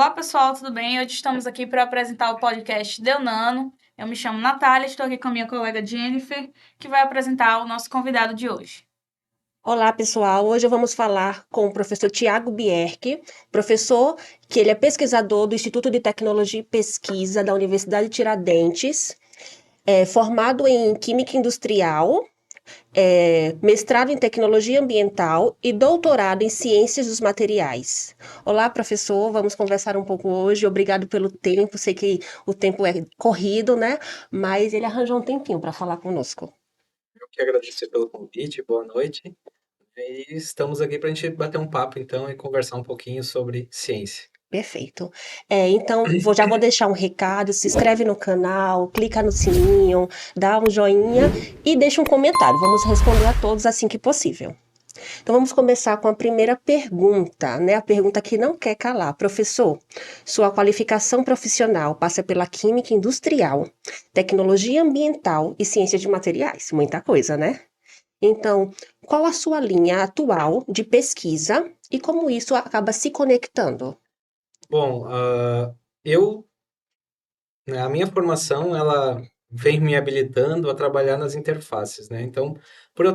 Olá, pessoal, tudo bem? Hoje estamos aqui para apresentar o podcast Deu Nano. Eu me chamo Natália, estou aqui com a minha colega Jennifer, que vai apresentar o nosso convidado de hoje. Olá, pessoal. Hoje vamos falar com o professor Tiago Bierck, professor que ele é pesquisador do Instituto de Tecnologia e Pesquisa da Universidade de Tiradentes, formado em Química Industrial, mestrado em Tecnologia Ambiental e doutorado em Ciências dos Materiais. Olá, professor. Vamos conversar um pouco hoje. Obrigado pelo tempo. Sei que o tempo é corrido, né? Mas ele arranjou um tempinho para falar conosco. Eu que agradeço pelo convite, boa noite. E estamos aqui para a gente bater um papo, então, e conversar um pouquinho sobre ciência. Perfeito. Então, já vou deixar um recado, se inscreve no canal, clica no sininho, dá um joinha e deixa um comentário. Vamos responder a todos assim que possível. Então, vamos começar com a primeira pergunta, né? A pergunta que não quer calar. Professor, sua qualificação profissional passa pela química industrial, tecnologia ambiental e ciência de materiais. Muita coisa, né? Então, qual a sua linha atual de pesquisa e como isso acaba se conectando? Bom, eu, né, a minha formação, ela vem me habilitando a trabalhar nas interfaces, né? Então, por eu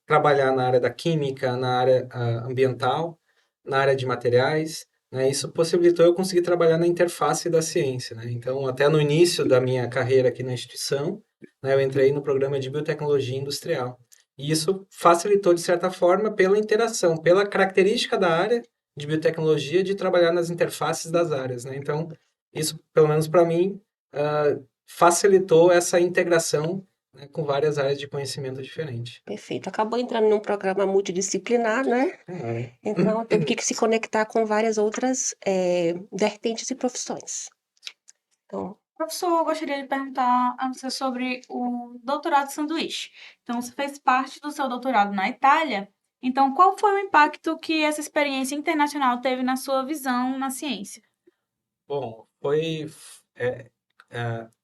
trabalhar na área da química, na área ambiental, na área de materiais, né, isso possibilitou eu conseguir trabalhar na interface da ciência, né? Então, até no início da minha carreira aqui na instituição, né, eu entrei no programa de biotecnologia industrial. E isso facilitou, de certa forma, pela interação, pela característica da área de biotecnologia de trabalhar nas interfaces das áreas, né? Então, isso, pelo menos para mim, facilitou essa integração, né, com várias áreas de conhecimento diferentes. Perfeito. Acabou entrando num programa multidisciplinar, né? É. Então, teve que se conectar com várias outras vertentes e profissões. Então, Professor, eu gostaria de perguntar a você sobre o doutorado de sanduíche. Então, você fez parte do seu doutorado na Itália. Então, qual foi o impacto que essa experiência internacional teve na sua visão na ciência? Bom,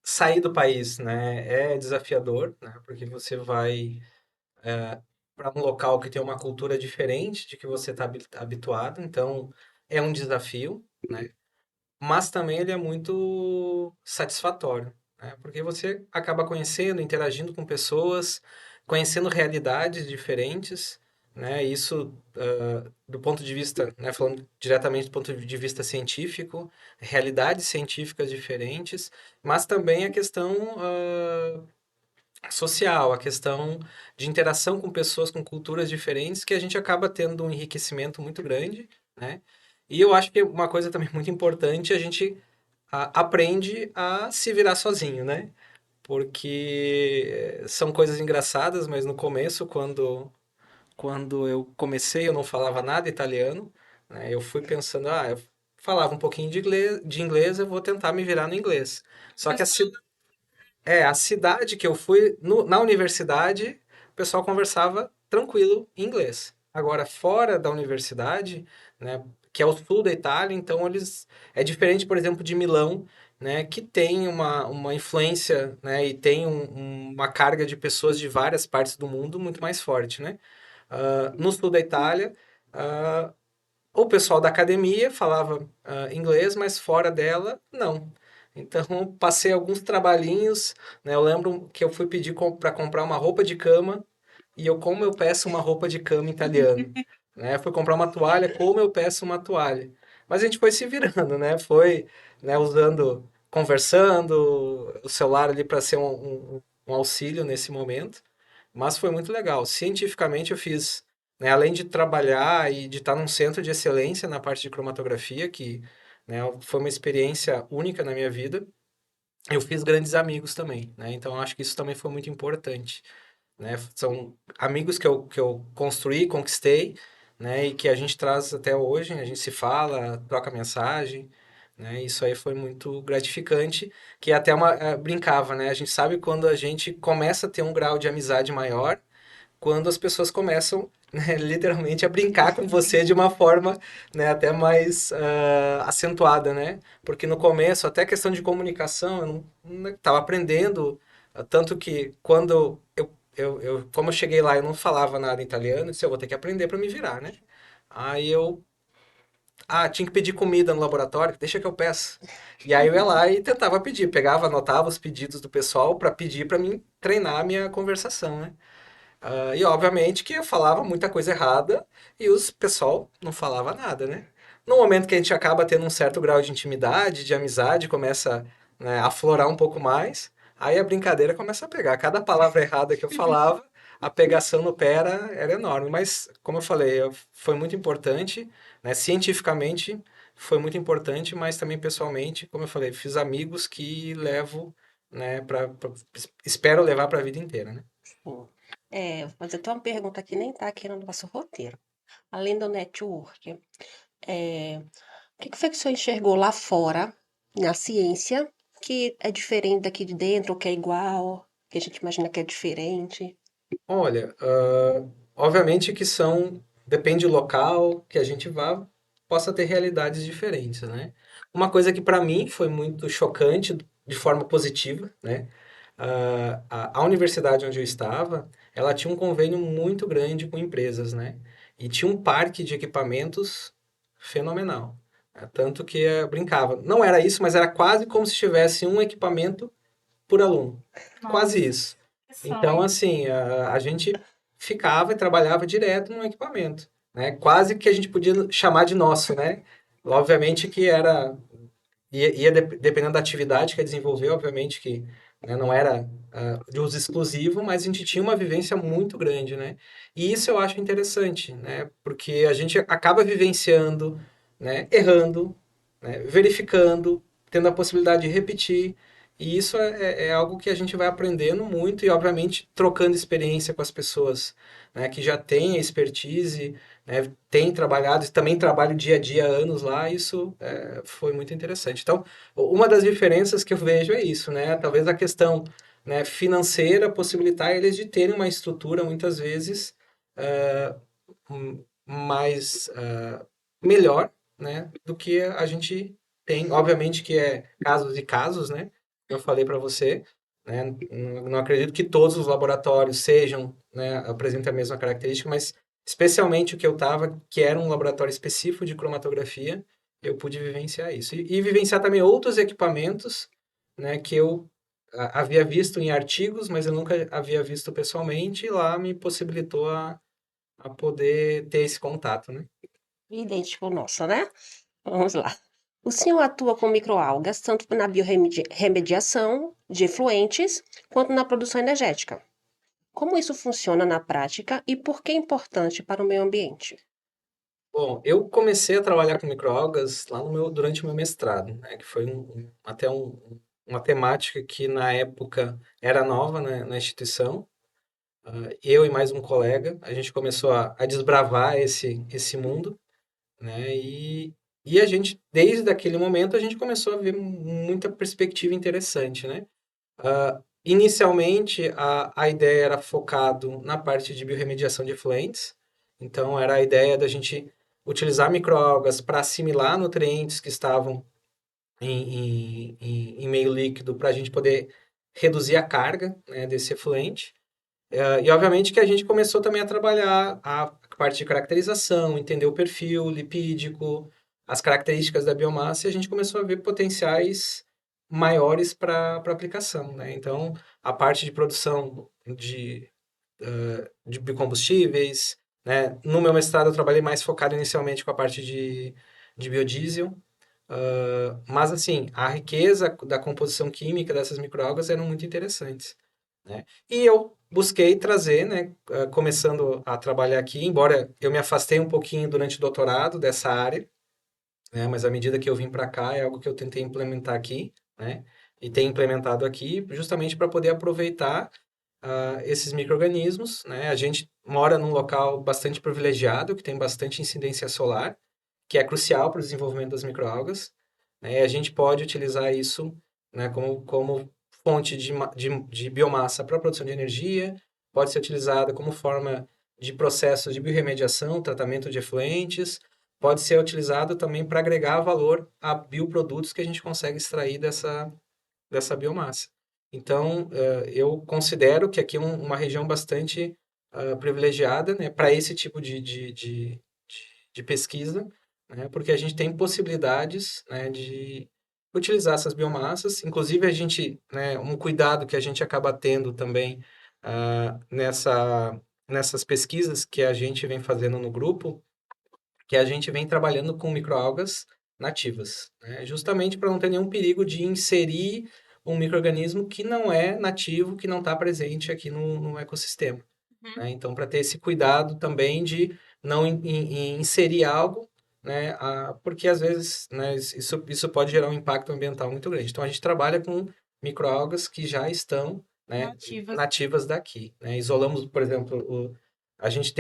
sair do país, né, é desafiador, né, porque você vai para um local que tem uma cultura diferente de que você está habituado, então é um desafio, né, mas também ele é muito satisfatório, né, porque você acaba conhecendo, interagindo com pessoas, conhecendo realidades diferentes, né, isso do ponto de vista, né, falando diretamente do ponto de vista científico, realidades científicas diferentes, mas também a questão social, a questão de interação com pessoas com culturas diferentes, que a gente acaba tendo um enriquecimento muito grande, né? E eu acho que uma coisa também muito importante, a gente aprende a se virar sozinho, né? Porque são coisas engraçadas, mas no começo, quando eu comecei, eu não falava nada italiano, né? Eu fui pensando, eu falava um pouquinho de inglês, eu vou tentar me virar no inglês. Só que a cidade que eu fui, na universidade, o pessoal conversava tranquilo em inglês. Agora, fora da universidade, né, que é o sul da Itália, então eles... É diferente, por exemplo, de Milão, né, que tem uma influência, né, e tem uma carga de pessoas de várias partes do mundo muito mais forte, né? No sul da Itália, ah, o pessoal da academia falava inglês, mas fora dela, não. Então, passei alguns trabalhinhos, né? Eu lembro que eu fui pedir para comprar uma roupa de cama, e como eu peço uma roupa de cama em italiano, né? Fui comprar uma toalha, como eu peço uma toalha. Mas a gente foi se virando, né? Foi, né, usando, conversando, o celular ali para ser um auxílio nesse momento. Mas foi muito legal. Cientificamente eu fiz, né, além de trabalhar e de estar num centro de excelência na parte de cromatografia, que, né, foi uma experiência única na minha vida, eu fiz grandes amigos também, né? Então eu acho que isso também foi muito importante, né? São amigos que eu construí, conquistei, né? E que a gente traz até hoje, a gente se fala, troca mensagem, né? Isso aí foi muito gratificante, que até brincava, né? A gente sabe quando a gente começa a ter um grau de amizade maior, quando as pessoas começam, né, literalmente a brincar com você de uma forma, né, até mais acentuada, né? Porque no começo, até questão de comunicação, eu não estava aprendendo, tanto que quando como eu cheguei lá, eu não falava nada em italiano, eu disse, eu vou ter que aprender para me virar, né? Aí eu tinha que pedir comida no laboratório, deixa que eu peço. E aí eu ia lá e tentava pedir, pegava, anotava os pedidos do pessoal para pedir para mim treinar a minha conversação, né? E obviamente que eu falava muita coisa errada e os pessoal não falava nada, né? No momento que a gente acaba tendo um certo grau de intimidade, de amizade, começa, né, a aflorar um pouco mais, aí a brincadeira começa a pegar. Cada palavra errada que eu falava, a pegação no pé era enorme. Mas, como eu falei, foi muito importante, né? Cientificamente foi muito importante, mas também pessoalmente, como eu falei, fiz amigos que levo, né, espero levar para a vida inteira, né? Sim. Vou fazer até uma pergunta que nem está aqui no nosso roteiro. Além do network, o que foi que o senhor enxergou lá fora, na ciência, que é diferente daqui de dentro, ou que é igual, que a gente imagina que é diferente? Olha, obviamente que depende do local que a gente vá, possa ter realidades diferentes, né? Uma coisa que para mim foi muito chocante de forma positiva, né? A universidade onde eu estava, ela tinha um convênio muito grande com empresas, né? E tinha um parque de equipamentos fenomenal, né? Tanto que eu brincava. Não era isso, mas era quase como se tivesse um equipamento por aluno. Quase Nossa, isso. que Então, sonho. assim, a gente ficava e trabalhava direto no equipamento, né? Quase que a gente podia chamar de nosso, né? Obviamente que dependendo da atividade que ia desenvolver, obviamente que, né, não era de uso exclusivo, mas a gente tinha uma vivência muito grande, né? E isso eu acho interessante, né? Porque a gente acaba vivenciando, né, errando, né, verificando, tendo a possibilidade de repetir. E isso é algo que a gente vai aprendendo muito e, obviamente, trocando experiência com as pessoas, né, que já têm expertise, né, têm trabalhado, também trabalham dia a dia, há anos lá, isso foi muito interessante. Então, uma das diferenças que eu vejo é isso, né? Talvez a questão, né, financeira possibilitar eles de terem uma estrutura, muitas vezes, ah, mais melhor, né, do que a gente tem. Obviamente que é casos e casos, né? Eu falei para você, né? Não acredito que todos os laboratórios sejam, né, apresentem a mesma característica, mas especialmente o que eu estava, que era um laboratório específico de cromatografia, eu pude vivenciar isso. E vivenciar também outros equipamentos, né, que eu havia visto em artigos, mas eu nunca havia visto pessoalmente, e lá me possibilitou a poder ter esse contato, né? Idêntico ao nosso, né? Vamos lá. O senhor atua com microalgas tanto na biorremediação de efluentes quanto na produção energética. Como isso funciona na prática e por que é importante para o meio ambiente? Bom, eu comecei a trabalhar com microalgas lá durante o meu mestrado, né, que foi uma temática que na época era nova, né, na instituição. Eu e mais um colega, a gente começou a desbravar esse mundo, né, e a gente, desde aquele momento, a gente começou a ver muita perspectiva interessante, né? Inicialmente, a ideia era focado na parte de biorremediação de efluentes. Então, era a ideia da gente utilizar microalgas para assimilar nutrientes que estavam em meio líquido para a gente poder reduzir a carga, né, desse efluente. E, obviamente, que a gente começou também a trabalhar a parte de caracterização, entender o perfil lipídico, as características da biomassa, e a gente começou a ver potenciais maiores para aplicação, né? Então, a parte de produção de biocombustíveis, né? No meu mestrado eu trabalhei mais focado inicialmente com a parte de biodiesel, mas assim, a riqueza da composição química dessas microalgas eram muito interessantes, né? E eu busquei trazer, né, começando a trabalhar aqui, embora eu me afastei um pouquinho durante o doutorado dessa área, né, mas à medida que eu vim para cá é algo que eu tentei implementar aqui, né, e tenho implementado aqui justamente para poder aproveitar esses micro-organismos, né? A gente mora num local bastante privilegiado, que tem bastante incidência solar, que é crucial para o desenvolvimento das microalgas, né? E a gente pode utilizar isso, né, como fonte de biomassa para a produção de energia, pode ser utilizada como forma de processos de biorremediação, tratamento de efluentes, pode ser utilizado também para agregar valor a bioprodutos que a gente consegue extrair dessa biomassa. Então, eu considero que aqui é uma região bastante privilegiada, né, para esse tipo de pesquisa, né, porque a gente tem possibilidades, né, de utilizar essas biomassas. Inclusive, a gente, né, um cuidado que a gente acaba tendo também nessas pesquisas que a gente vem fazendo no grupo, que a gente vem trabalhando com microalgas nativas, né, justamente para não ter nenhum perigo de inserir um micro-organismo que não é nativo, que não está presente aqui no ecossistema, Uhum. né? Então, para ter esse cuidado também de não inserir algo, né? Porque às vezes, né, isso pode gerar um impacto ambiental muito grande. Então, a gente trabalha com microalgas que já estão, né, Nativas. nativas daqui, né? Isolamos, por exemplo, a gente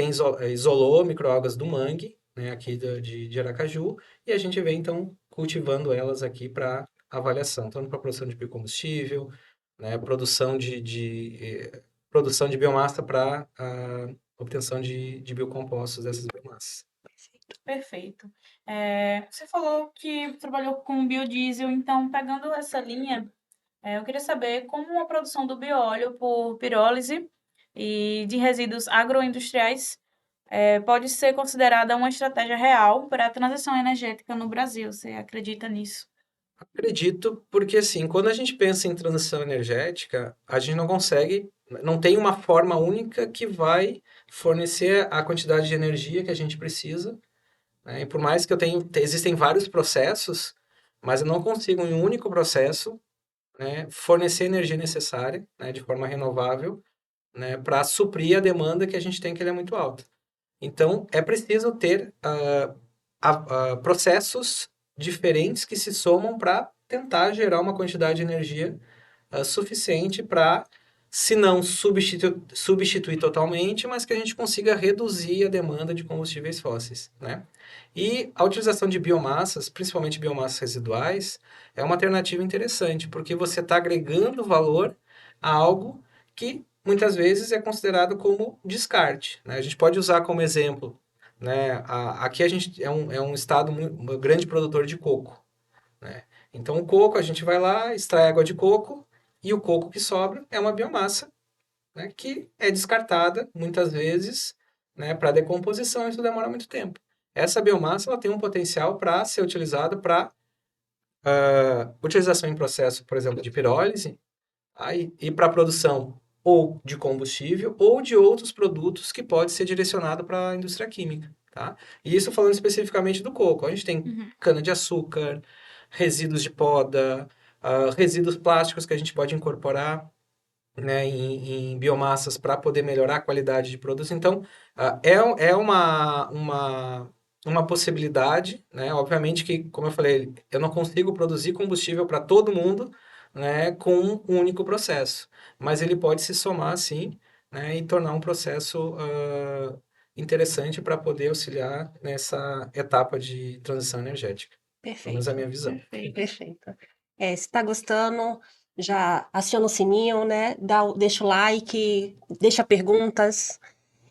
isolou microalgas do mangue, né, aqui de Aracaju, e a gente vem então cultivando elas aqui para avaliação, tanto para produção de biocombustível, né, produção de biomassa para obtenção de biocompostos dessas biomassas. Perfeito. Você falou que trabalhou com biodiesel, então, pegando essa linha, eu queria saber como a produção do bióleo por pirólise e de resíduos agroindustriais pode ser considerada uma estratégia real para a transição energética no Brasil. Você acredita nisso? Acredito, porque assim, quando a gente pensa em transição energética, a gente não tem uma forma única que vai fornecer a quantidade de energia que a gente precisa, né? E por mais que existem vários processos, mas eu não consigo em um único processo, né, fornecer a energia necessária, né, de forma renovável, né, para suprir a demanda que a gente tem, que ela é muito alta. Então, é preciso ter processos diferentes que se somam para tentar gerar uma quantidade de energia suficiente para, se não substituir totalmente, mas que a gente consiga reduzir a demanda de combustíveis fósseis, né? E a utilização de biomassas, principalmente biomassas residuais, é uma alternativa interessante, porque você está agregando valor a algo que muitas vezes é considerado como descarte, né? A gente pode usar como exemplo, né? Aqui a gente é um estado um grande produtor de coco, né? Então o coco, a gente vai lá, extrai água de coco, e o coco que sobra é uma biomassa, né, que é descartada muitas vezes, né, para decomposição. Isso demora muito tempo. Essa biomassa ela tem um potencial para ser utilizada para utilização em processo, por exemplo, de pirólise, e para produção ou de combustível ou de outros produtos que pode ser direcionado para a indústria química, tá? E isso falando especificamente do coco. A gente tem Uhum. cana-de-açúcar, resíduos de poda, resíduos plásticos que a gente pode incorporar, né, em biomassas para poder melhorar a qualidade de produtos. Então, é uma possibilidade, né? Obviamente que, como eu falei, eu não consigo produzir combustível para todo mundo, né, com um único processo, mas ele pode se somar, sim, né, e tornar um processo interessante para poder auxiliar nessa etapa de transição energética. Pelo menos a Perfeito, minha visão. Perfeito. perfeito. Se está gostando, já aciona o sininho, né? Deixa o like, deixa perguntas.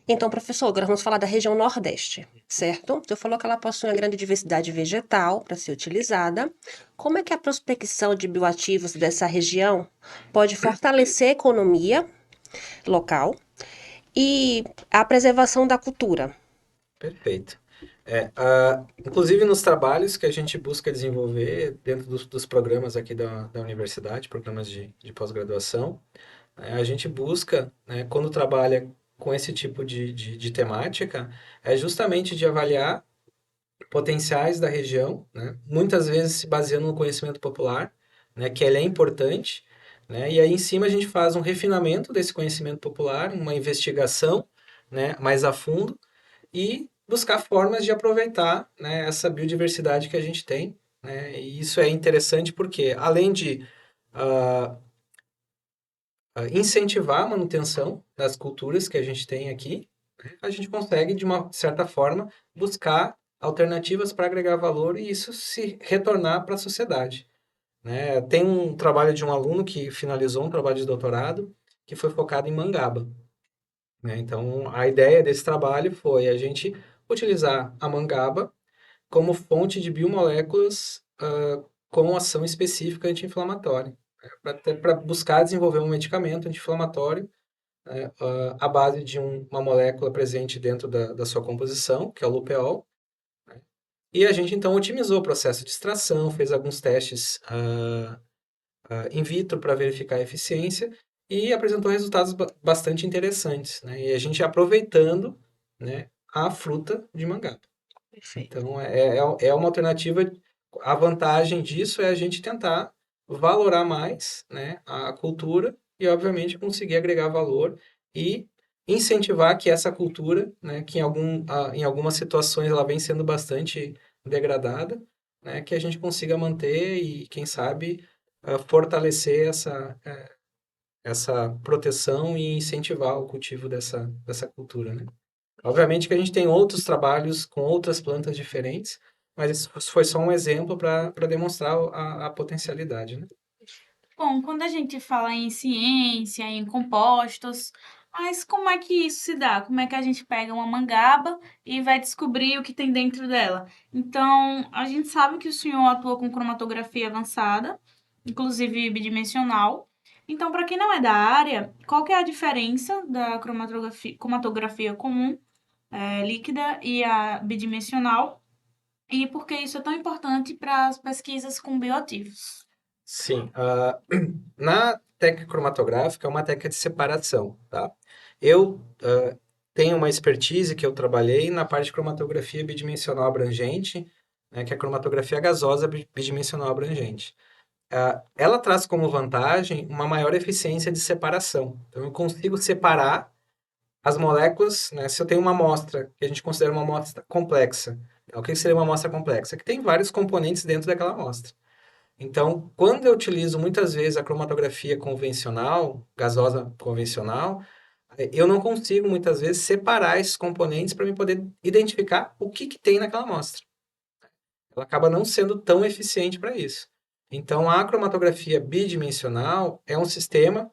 Então, professor, agora vamos falar da região Nordeste, certo? Você falou que ela possui uma grande diversidade vegetal para ser utilizada. Como é que a prospecção de bioativos dessa região pode fortalecer a economia local e a preservação da cultura? Perfeito. Inclusive nos trabalhos que a gente busca desenvolver dentro dos programas aqui da universidade, programas de pós-graduação, né, a gente busca, né, quando trabalha com esse tipo de temática, é justamente de avaliar potenciais da região, né, muitas vezes se baseando no conhecimento popular, né, que ele é importante, né, e aí em cima a gente faz um refinamento desse conhecimento popular, uma investigação, né, mais a fundo, e buscar formas de aproveitar, né, essa biodiversidade que a gente tem, né, e isso é interessante porque, além de ah, incentivar a manutenção das culturas que a gente tem aqui, né, a gente consegue, de uma certa forma, buscar alternativas para agregar valor e isso se retornar para a sociedade, né? Tem um trabalho de um aluno que finalizou um trabalho de doutorado que foi focado em mangaba, né? Então, a ideia desse trabalho foi a gente utilizar a mangaba como fonte de biomoléculas com ação específica anti-inflamatória, para buscar desenvolver um medicamento anti-inflamatório, né, à base de uma molécula presente dentro da sua composição, que é o lupeol, né? E a gente então otimizou o processo de extração, fez alguns testes in vitro para verificar a eficiência e apresentou resultados bastante interessantes, né? E a gente aproveitando, né, a fruta de mangaba. Perfeito. Então, é uma alternativa. A vantagem disso é a gente tentar valorar mais, né, a cultura e, obviamente, conseguir agregar valor e incentivar que essa cultura, né, que em algumas situações ela vem sendo bastante degradada, né, que a gente consiga manter e, quem sabe, fortalecer essa proteção e incentivar o cultivo dessa cultura, né? Obviamente que a gente tem outros trabalhos com outras plantas diferentes, mas isso foi só um exemplo para demonstrar a potencialidade, né? Bom, quando a gente fala em ciência, em compostos, mas como é que isso se dá? Como é que a gente pega uma mangaba e vai descobrir o que tem dentro dela? Então, a gente sabe que o senhor atua com cromatografia avançada, inclusive bidimensional. Então, para quem não é da área, qual que é a diferença da cromatografia comum, líquida, e a bidimensional? E por que isso é tão importante para as pesquisas com bioativos? Sim, na técnica cromatográfica é uma técnica de separação, tá? Eu tenho uma expertise que eu trabalhei na parte de cromatografia bidimensional abrangente, né, que é a cromatografia gasosa bidimensional abrangente. Ela traz como vantagem uma maior eficiência de separação. Então, eu consigo separar as moléculas, né? Se eu tenho uma amostra que a gente considera uma amostra complexa, o que seria uma amostra complexa? Que tem vários componentes dentro daquela amostra. Então, quando eu utilizo muitas vezes a cromatografia convencional, gasosa convencional, eu não consigo muitas vezes separar esses componentes para me poder identificar o que tem naquela amostra. Ela acaba não sendo tão eficiente para isso. Então, a cromatografia bidimensional é um sistema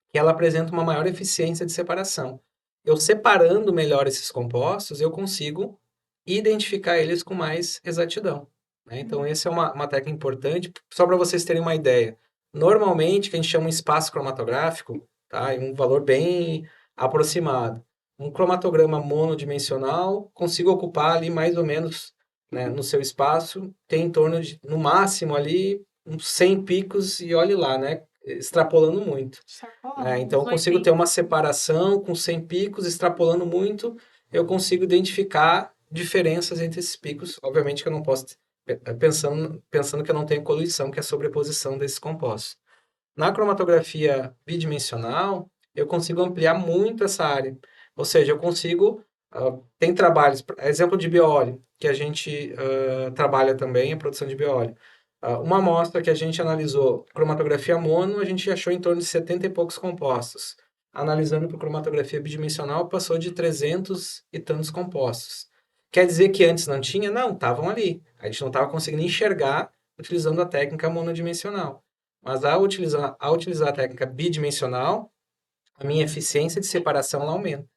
que ela apresenta uma maior eficiência de separação. Eu separando melhor esses compostos, eu consigo identificar eles com mais exatidão, né? Então, essa é uma técnica importante, só para vocês terem uma ideia. Normalmente, que a gente chama um espaço cromatográfico, tá? E um valor bem aproximado. Um cromatograma monodimensional, consigo ocupar ali mais ou menos, né, no seu espaço, tem em torno de, no máximo ali, uns 100 picos e olhe lá, né? Extrapolando muito. Então, Uns eu consigo ter 80. uma separação com 100 picos, extrapolando muito, eu consigo identificar diferenças entre esses picos. Obviamente que eu não posso, pensando que eu não tenho coluição, que é a sobreposição desses compostos. Na cromatografia bidimensional, eu consigo ampliar muito essa área. Ou seja, eu consigo. Tem trabalhos, exemplo de bióleo, que a gente trabalha também, a produção de bióleo. Uma amostra que a gente analisou, cromatografia mono, a gente achou em torno de 70 e poucos compostos. Analisando por cromatografia bidimensional, passou de 300 e tantos compostos. Quer dizer que antes não tinha? Não, estavam ali. A gente não estava conseguindo enxergar utilizando a técnica monodimensional. Mas ao utilizar a técnica bidimensional, a minha eficiência de separação ela aumenta.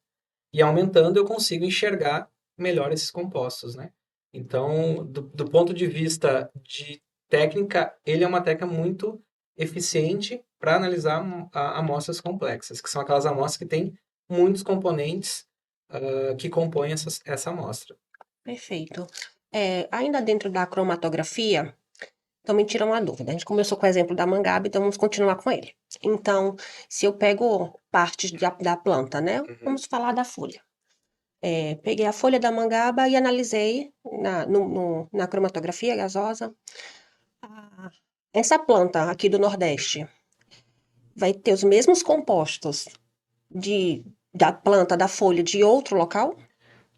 E aumentando, eu consigo enxergar melhor esses compostos, né? Então, do ponto de vista de técnica, ele é uma técnica muito eficiente para analisar amostras complexas, que são aquelas amostras que têm muitos componentes que compõem essa amostra. Perfeito. Ainda dentro da cromatografia, então me tira uma dúvida. A gente começou com o exemplo da mangaba, então vamos continuar com ele. Então, se eu pego partes da planta, né? Vamos falar da folha. Peguei a folha da mangaba e analisei na cromatografia gasosa. Essa planta aqui do Nordeste vai ter os mesmos compostos da planta, da folha de outro local?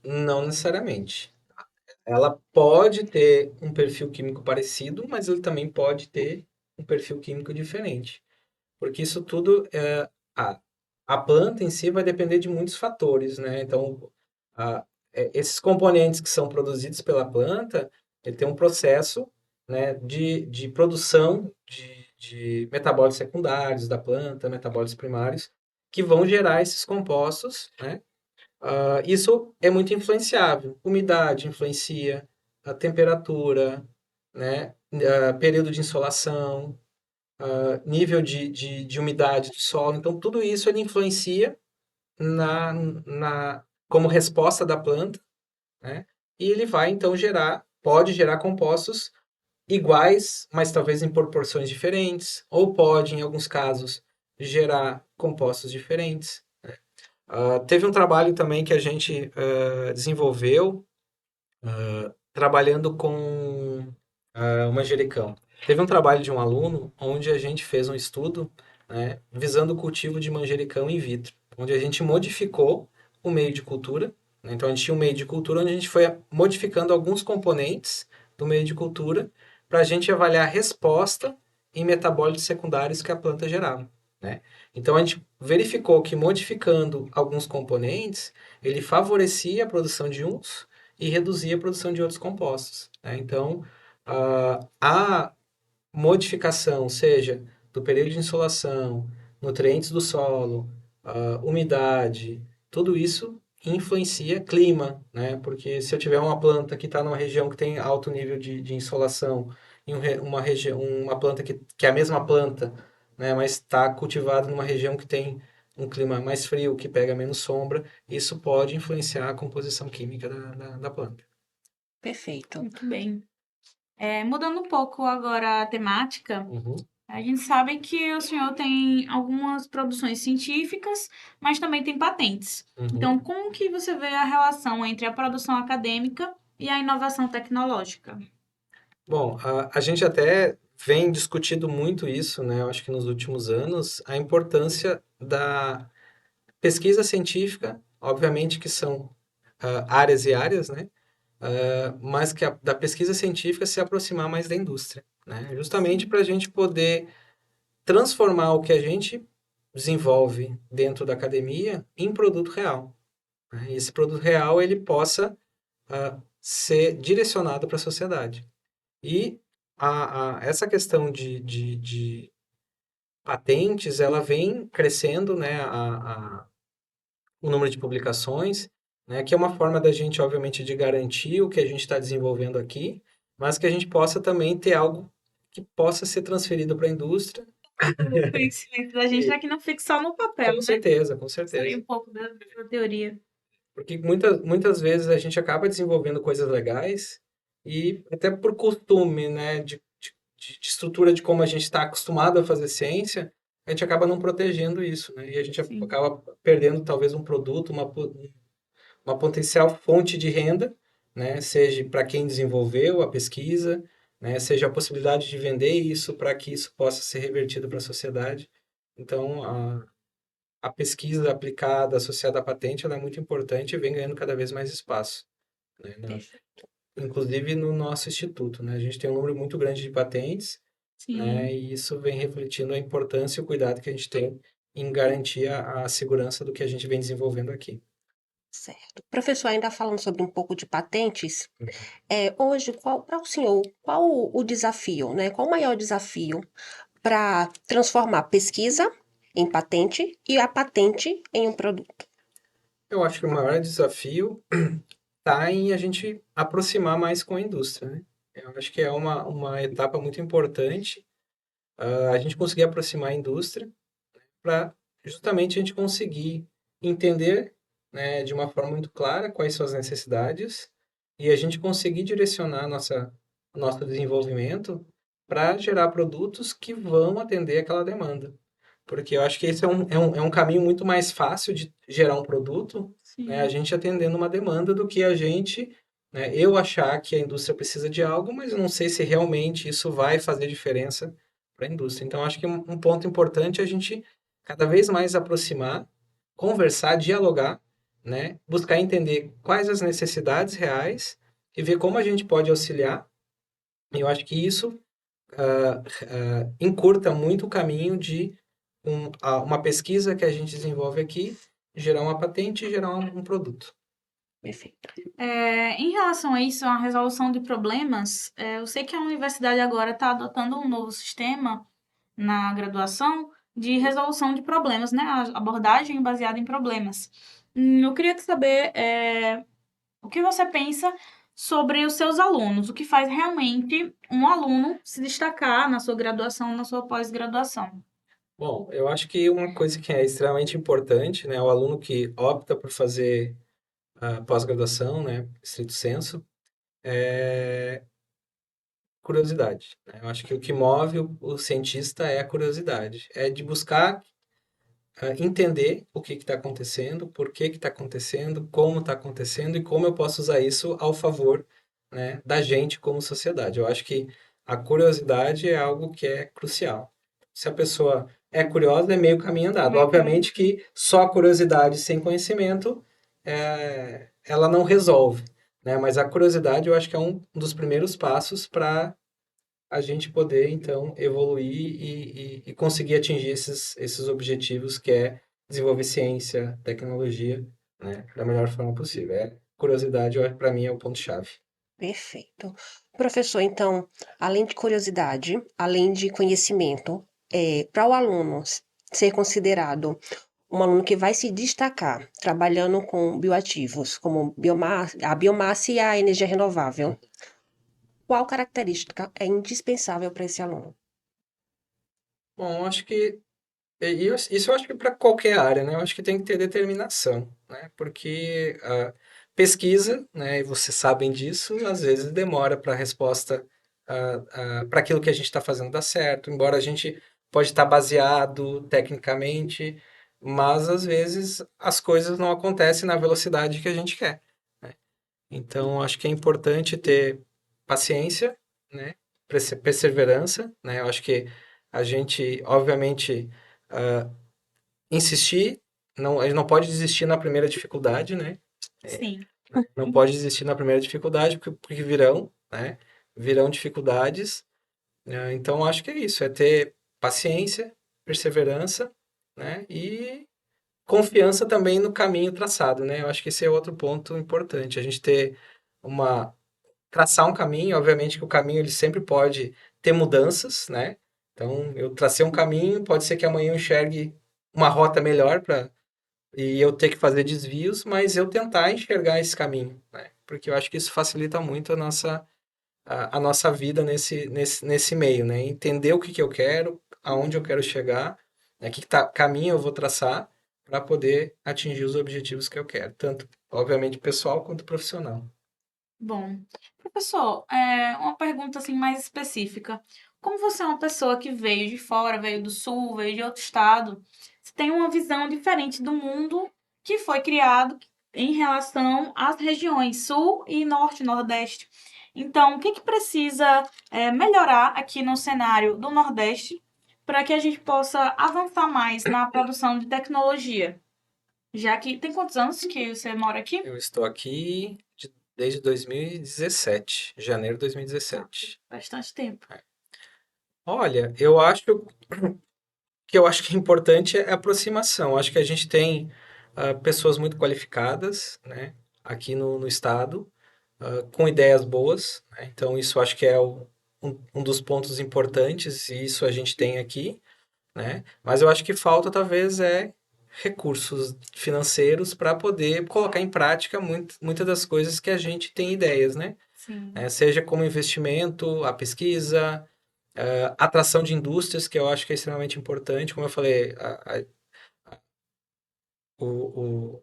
Não necessariamente. Ela pode ter um perfil químico parecido, mas ele também pode ter um perfil químico diferente. Porque isso tudo, a, a planta em si vai depender de muitos fatores, né? Então, esses componentes que são produzidos pela planta, ele tem um processo, né, de produção de metabólitos secundários da planta, metabólitos primários, que vão gerar esses compostos, né? Isso é muito influenciável. Umidade influencia, a temperatura, né? Período de insolação, nível de umidade do solo. Então, tudo isso ele influencia como resposta da planta, né? E ele vai, então, gerar pode gerar compostos iguais, mas talvez em proporções diferentes, ou pode, em alguns casos, gerar compostos diferentes. Teve um trabalho também que a gente desenvolveu trabalhando com o manjericão. Teve um trabalho de um aluno onde a gente fez um estudo, né, visando o cultivo de manjericão in vitro, onde a gente modificou o meio de cultura, né. Então a gente tinha um meio de cultura onde a gente foi modificando alguns componentes do meio de cultura para a gente avaliar a resposta em metabólitos secundários que a planta gerava, né? Então a gente verificou que modificando alguns componentes, ele favorecia a produção de uns e reduzia a produção de outros compostos, né? Então, a modificação, seja do período de insolação, nutrientes do solo, umidade, tudo isso influencia clima, né? Porque se eu tiver uma planta que está numa região que tem alto nível de insolação, em uma região, uma planta que é a mesma planta, né? Mas está cultivada numa região que tem um clima mais frio, que pega menos sombra, isso pode influenciar a composição química da planta. Perfeito. Muito bem. Mudando um pouco agora a temática, Uhum, a gente sabe que o senhor tem algumas produções científicas, mas também tem patentes. uhum. Então, como que você vê a relação entre a produção acadêmica e a inovação tecnológica? Bom, a gente até vem discutindo muito isso, né? Eu acho que nos últimos anos, a importância da pesquisa científica, obviamente que são áreas e áreas, né? Mas que da pesquisa científica se aproximar mais da indústria, né? Justamente Sim. para a gente poder transformar o que a gente desenvolve dentro da academia em produto real, né? E esse produto real ele possa ser direcionado para a sociedade. E essa questão de patentes, ela vem crescendo, né, o número de publicações, né, que é uma forma da gente, obviamente, de garantir o que a gente está desenvolvendo aqui, mas que a gente possa também ter algo que possa ser transferido para a indústria. O conhecimento da gente E, é que não fique só no papel, com né? certeza, com Sair um certeza. pouco da teoria. Porque muitas vezes a gente acaba desenvolvendo coisas legais e até por costume, né, de estrutura de como a gente está acostumado a fazer ciência, a gente acaba não protegendo isso, né? E a gente Sim. acaba perdendo talvez um produto, uma potencial fonte de renda, né? Seja para quem desenvolveu a pesquisa, né? Seja a possibilidade de vender isso para que isso possa ser revertido para a sociedade. Então, a pesquisa aplicada, associada à patente, ela é muito importante e vem ganhando cada vez mais espaço, né? Perfeito. Inclusive no nosso instituto, né? A gente tem um número muito grande de patentes, né? Sim. E isso vem refletindo a importância e o cuidado que a gente tem em garantir a segurança do que a gente vem desenvolvendo aqui. Certo. Professor, ainda falando sobre um pouco de patentes, hoje, para o senhor, qual o desafio, né? Qual o maior desafio para transformar pesquisa em patente e a patente em um produto? Eu acho que o maior desafio está em a gente aproximar mais com a indústria, né? Eu acho que é uma etapa muito importante, a gente conseguir aproximar a indústria para justamente a gente conseguir entender, né, de uma forma muito clara quais são as necessidades e a gente conseguir direcionar nosso desenvolvimento para gerar produtos que vão atender aquela demanda. Porque eu acho que esse é um caminho muito mais fácil de gerar um produto, né, a Sim. gente atendendo uma demanda do que a gente, né, eu achar que a indústria precisa de algo, mas eu não sei se realmente isso vai fazer diferença para a indústria. Então, acho que um ponto importante é a gente cada vez mais aproximar, conversar, dialogar, né, buscar entender quais as necessidades reais e ver como a gente pode auxiliar. E eu acho que isso encurta muito o caminho de uma pesquisa que a gente desenvolve aqui, gerar uma patente e gerar um produto. Perfeito. Em relação a isso, a resolução de problemas, eu sei que a universidade agora está adotando um novo sistema na graduação de resolução de problemas, né? A abordagem baseada em problemas. Eu queria saber o que você pensa sobre os seus alunos, o que faz realmente um aluno se destacar na sua graduação, na sua pós-graduação. Bom, eu acho que uma coisa que é extremamente importante, né, o aluno que opta por fazer a pós-graduação, né, estrito sensu, é curiosidade, né? Eu acho que o que move o cientista é a curiosidade, é de buscar entender o que está acontecendo, por que está acontecendo, como está acontecendo e como eu posso usar isso ao favor, né, da gente como sociedade. Eu acho que a curiosidade é algo que é crucial. Se a pessoa é curiosa, é meio caminho andado. Meio caminho. Obviamente que só a curiosidade sem conhecimento ela não resolve, né? Mas a curiosidade eu acho que é um dos primeiros passos para a gente poder, então, evoluir e conseguir atingir esses objetivos que é desenvolver ciência, tecnologia, né, da melhor forma possível. Curiosidade, para mim, é o ponto-chave. Perfeito. Professor, então, além de curiosidade, além de conhecimento, para o aluno ser considerado um aluno que vai se destacar trabalhando com bioativos, como a biomassa e a energia renovável, qual característica é indispensável para esse aluno? Bom, eu acho que isso eu acho que para qualquer área, né? Eu acho que tem que ter determinação, né? Porque a pesquisa, né, e vocês sabem disso, às vezes demora para a resposta para aquilo que a gente está fazendo dar certo, embora a gente pode estar baseado tecnicamente, mas às vezes as coisas não acontecem na velocidade que a gente quer, né? Então, acho que é importante ter paciência, né? Perseverança, né? Eu acho que a gente, obviamente, ah, insistir, não, a gente não pode desistir na primeira dificuldade, né? Sim. Não pode desistir na primeira dificuldade, porque virão, né? Virão dificuldades. Então, acho que é isso, é ter paciência, perseverança, né? E confiança também no caminho traçado, né? Eu acho que esse é outro ponto importante, a gente ter uma traçar um caminho, obviamente que o caminho ele sempre pode ter mudanças, né? Então, eu tracei um caminho, pode ser que amanhã eu enxergue uma rota melhor para e eu ter que fazer desvios, mas eu tentar enxergar esse caminho, né? Porque eu acho que isso facilita muito a nossa vida nesse meio, né? Entender o que que eu quero, aonde eu quero chegar, né? Caminho eu vou traçar para poder atingir os objetivos que eu quero, tanto, obviamente, pessoal quanto profissional. Bom, professor, uma pergunta assim mais específica. Como você é uma pessoa que veio de fora, veio do sul, veio de outro estado, você tem uma visão diferente do mundo que foi criado em relação às regiões sul e norte, nordeste. Então, o que que precisa melhorar aqui no cenário do Nordeste para que a gente possa avançar mais na produção de tecnologia? Já que tem quantos anos que você mora aqui? Eu estou aqui desde 2017, janeiro de 2017. Bastante tempo. Olha, eu acho que é importante é a aproximação. Acho que a gente tem pessoas muito qualificadas, né, aqui no estado, com ideias boas, né? Então isso acho que é um dos pontos importantes e isso a gente tem aqui, né? Mas eu acho que falta talvez recursos financeiros para poder colocar em prática muitas das coisas que a gente tem ideias, né? Sim. Seja como investimento, a pesquisa, atração de indústrias, que eu acho que é extremamente importante. Como eu falei, o, o,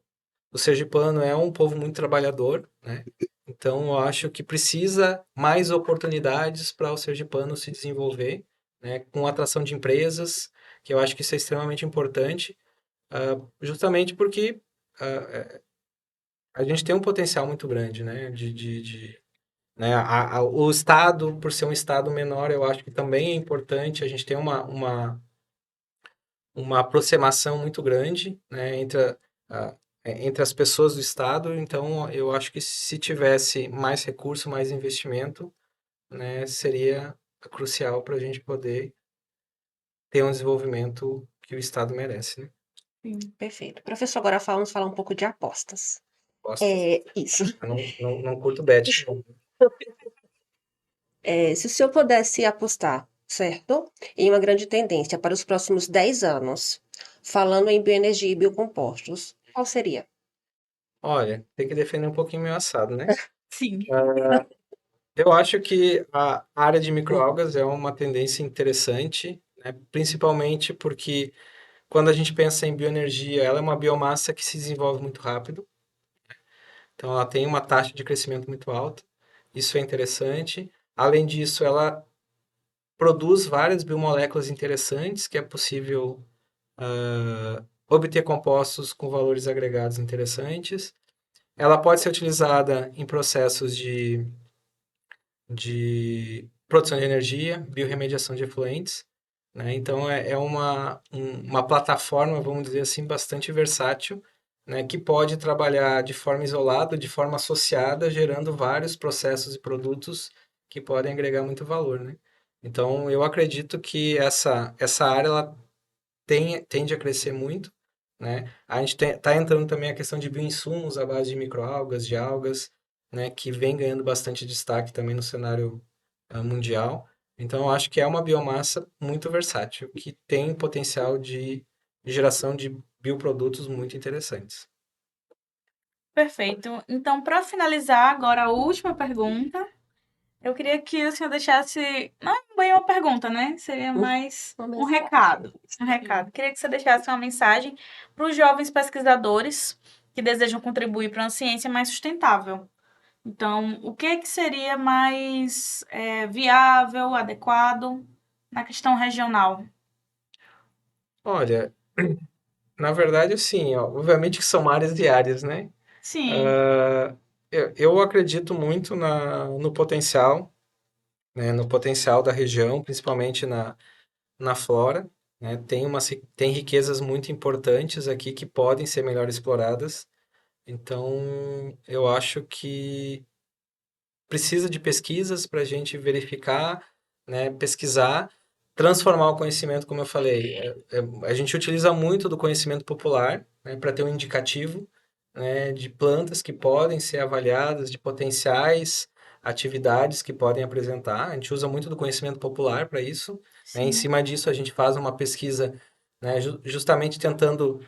o sergipano é um povo muito trabalhador, né? Então, eu acho que precisa mais oportunidades para o sergipano se desenvolver, né? Com atração de empresas, que eu acho que isso é extremamente importante, justamente porque a gente tem um potencial muito grande, né? Né? O Estado, por ser um Estado menor, eu acho que também é importante. A gente tem uma aproximação muito grande, né, a- entre as pessoas do Estado. Então, eu acho que se tivesse mais recurso, mais investimento, né, seria crucial para a gente poder ter um desenvolvimento que o Estado merece, né? Sim. Perfeito. Professor, agora vamos falar um pouco de apostas. Gosto. Isso. Eu não curto bet. Não. Se o senhor pudesse apostar, certo? Em uma grande tendência para os próximos 10 anos, falando em bioenergia e biocompostos, qual seria? Olha, tem que defender um pouquinho meu assado, né? Sim. Eu acho que a área de microalgas é uma tendência interessante, né? Principalmente porque quando a gente pensa em bioenergia, ela é uma biomassa que se desenvolve muito rápido, então ela tem uma taxa de crescimento muito alta. Isso é interessante. Além disso, ela produz várias biomoléculas interessantes, que é possível obter compostos com valores agregados interessantes. Ela pode ser utilizada em processos de produção de energia, biorremediação de efluentes, né? Então é uma plataforma, vamos dizer assim, bastante versátil, né? Que pode trabalhar de forma isolada, de forma associada, gerando vários processos e produtos que podem agregar muito valor, né? Então eu acredito que essa área ela tende a crescer muito, né? A gente está entrando também a questão de bioinsumos à base de microalgas, de algas, né? Que vem ganhando bastante destaque também no cenário mundial. Então, eu acho que é uma biomassa muito versátil, que tem potencial de geração de bioprodutos muito interessantes. Perfeito. Então, para finalizar, agora a última pergunta. Eu queria que o senhor deixasse, não é bem uma pergunta, né? Seria mais Uma um mensagem. recado. Um recado. Queria que você deixasse uma mensagem para os jovens pesquisadores que desejam contribuir para uma ciência mais sustentável. Então, o que seria mais viável, adequado na questão regional? Olha, na verdade, assim, ó, obviamente que são áreas e áreas, né? Sim, Ah, eu acredito muito no potencial, né? No potencial da região, principalmente na flora, né? Tem riquezas muito importantes aqui que podem ser melhor exploradas. Então, eu acho que precisa de pesquisas para a gente verificar, né, pesquisar, transformar o conhecimento, como eu falei. A gente utiliza muito do conhecimento popular, né, para ter um indicativo, né, de plantas que podem ser avaliadas, de potenciais atividades que podem apresentar. A gente usa muito do conhecimento popular para isso, né? Em sim. cima disso, a gente faz uma pesquisa, né, justamente tentando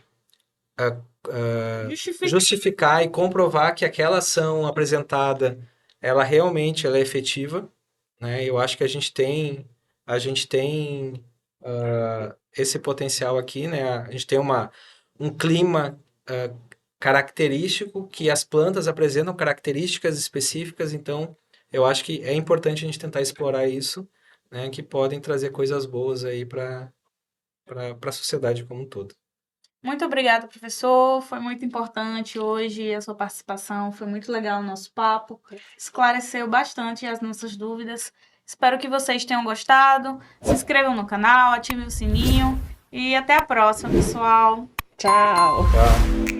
Justifica. justificar e comprovar que aquela ação apresentada, ela realmente é efetiva, né? Eu acho que a gente tem esse potencial aqui, né? A gente tem um clima característico que as plantas apresentam características específicas, então eu acho que é importante a gente tentar explorar isso, né? Que podem trazer coisas boas aí para a sociedade como um todo. Muito obrigada, professor. Foi muito importante hoje a sua participação. Foi muito legal o nosso papo. Esclareceu bastante as nossas dúvidas. Espero que vocês tenham gostado. Se inscrevam no canal, ativem o sininho e até a próxima, pessoal. Tchau. Tchau.